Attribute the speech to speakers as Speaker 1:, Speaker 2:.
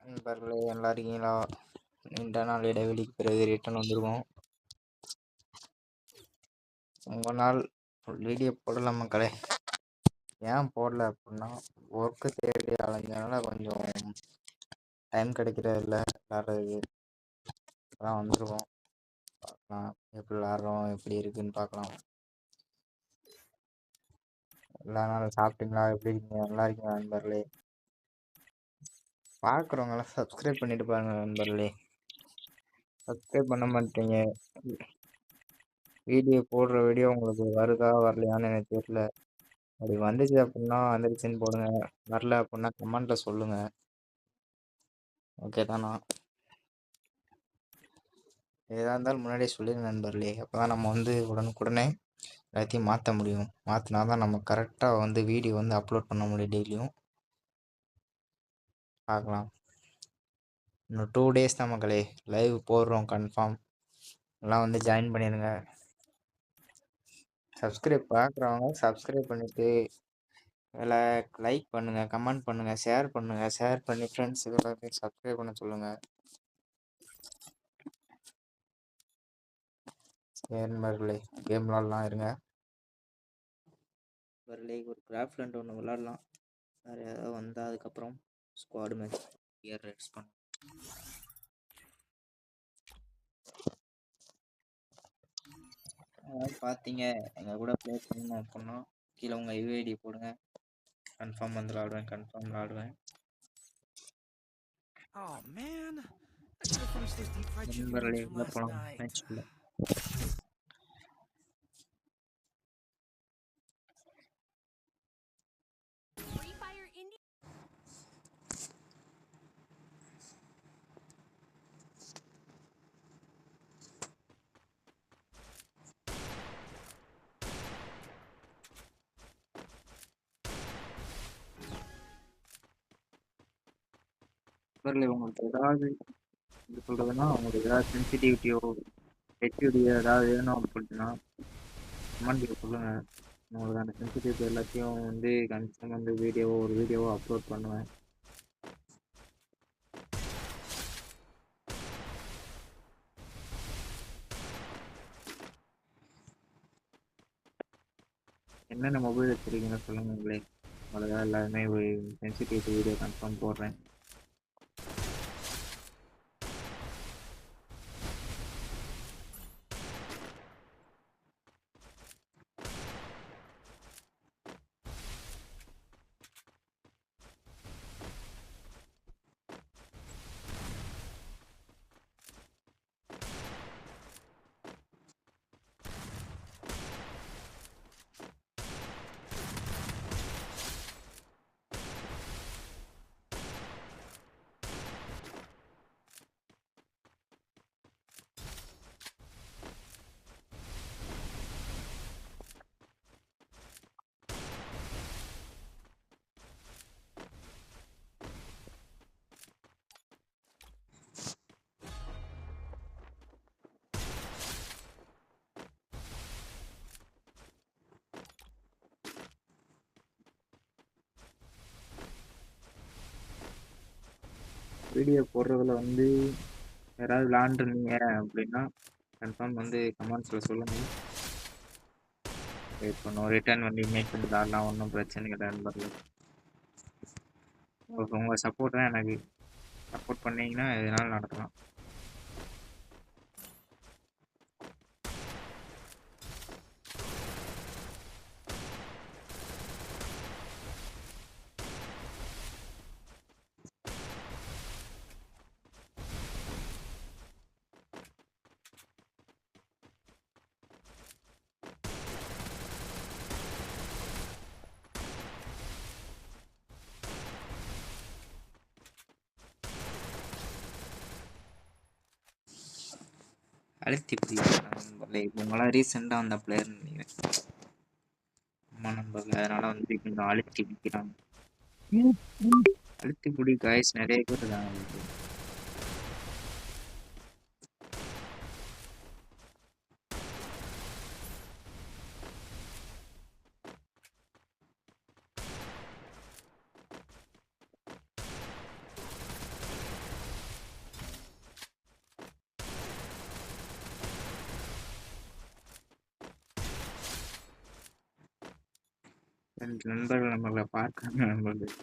Speaker 1: நண்பர்களே நல்லா இருக்கீங்களா? நீண்ட நாள் இடைவெளிக்கு பிறகு ரிட்டர்ன் வந்துருக்கோம். ரொம்ப நாள் வீடியோ போடல மக்களே. ஏன் போடல அப்படின்னா ஒர்க்கு தேடி அலைஞ்சனால கொஞ்சம் டைம் கிடைக்கிறது இல்லை விளாட்றதுக்கு. அதான் வந்துருக்கோம். பார்க்கலாம் எப்படி விளாட்றோம், எப்படி இருக்குன்னு பார்க்கலாம். எல்லா நாளும் சாப்பிட்டீங்களா? எப்படி இருக்கீங்க? நல்லா இருக்கீங்களா நண்பர்களே? பார்க்குறவங்களாம் சப்ஸ்கிரைப் பண்ணிட்டு பாருங்க நண்பர்களே. சப்ஸ்கிரைப் பண்ண மாட்டீங்க. போடுற வீடியோ உங்களுக்கு வருதா வரலையான்னு எனக்கு தெரியல. அப்படி வந்துச்சு அப்படின்னா வந்துருச்சுன்னு போடுங்க. வரல அப்படின்னா கமெண்ட்ல சொல்லுங்க. ஓகே தானா? எதாக இருந்தாலும் முன்னாடியே சொல்லிடுங்க நண்பர்களே. அப்போ தான் நம்ம உடனுக்குடனே எல்லாத்தையும் மாற்ற முடியும். மாற்றினா தான் நம்ம கரெக்டாக வீடியோ அப்லோட் பண்ண முடியும் டெய்லியும். பார்க்கலாம். இன்னும் 2 டேஸ் தான் மக்களே. லைவ் போடுறோம் கன்ஃபார்ம். எல்லாம் ஜாயின் பண்ணிடுங்க. பார்க்குறவங்க சப்ஸ்கிரைப் பண்ணிவிட்டு லைக் பண்ணுங்கள், கமெண்ட் பண்ணுங்கள், ஷேர் பண்ணுங்கள். ஷேர் பண்ணி ஃப்ரெண்ட்ஸ் எல்லாத்தையும் சப்ஸ்கிரைப் பண்ண சொல்லுங்கள். சரி நண்பர்களே, கேம் விளாட்லாம் இருங்க. நண்பர்களே ஒரு கிராஃப்ட்லேண்ட் ஒன்று விளாட்லாம். வேறு ஏதாவது வந்தால் அதுக்கப்புறம் ஸ்குவாடு மேட்ச் ரெட்ஸ் பண்ண பார்த்தீங்க. எங்கள் கூட ப்ளே பண்ணணும் அப்படின்னா கீழே உங்கள் யூஐடி போடுங்க. கன்ஃபார்ம் விளாடுவேன். நண்பர்களே உள்ள போகலாம் மேட்ச்குள்ள. நண்பர்களே உங்களுக்கு ஏதாவது இது சொல்கிறதுனா உங்களுக்கு ஏதாவது சென்சிட்டிவிட்டியோ ஹெச்டியோ ஏதாவது வேணும் அப்படின்னா கமெண்ட்டில் சொல்லுங்கள். உங்களுக்கு அந்த சென்சிட்டிவிட்டி எல்லாத்தையும் கன்ஃபார்ம் ஒரு வீடியோவோ அப்லோட் பண்ணுவேன். என்னென்ன மொபைல் வச்சுருக்கீங்க சொல்லுங்களே. அவ்வளோதான் எல்லாருமே ஒரு சென்சிட்டிவிட்டி வீடியோ கன்ஃபார்ம் போடுறேன். வீடியோ போடுறதுல யாராவது விளாண்டுருந்தீங்க அப்படின்னா கன்ஃபார்ம் கமெண்ட்ஸில் சொல்லுங்கள். வெயிட் பண்ணுவோம். ரிட்டர்ன் இமேஜ் பண்ணி விளாட்லாம். ஒன்றும் பிரச்சனை இல்லை நண்பர்கள். உங்கள் சப்போர்ட் தான் எனக்கு. சப்போர்ட் பண்ணிங்கன்னா எதனாலும் நடக்கலாம். அழுத்தி நண்பர்களே. இவங்களாம் ரீசெண்டாக வந்த பிளேயர்னு நினைக்கிறேன். ஆமா நண்பர்களே. அதனால கொஞ்சம் அழுத்தி பிடிக்கிறாங்க. அழுத்தி பிடி காய்ஸ் நிறைய பேர் இருக்காங்க. 2 நண்பர்கள் நம்மள பார்க்காங்க நண்பர்களே.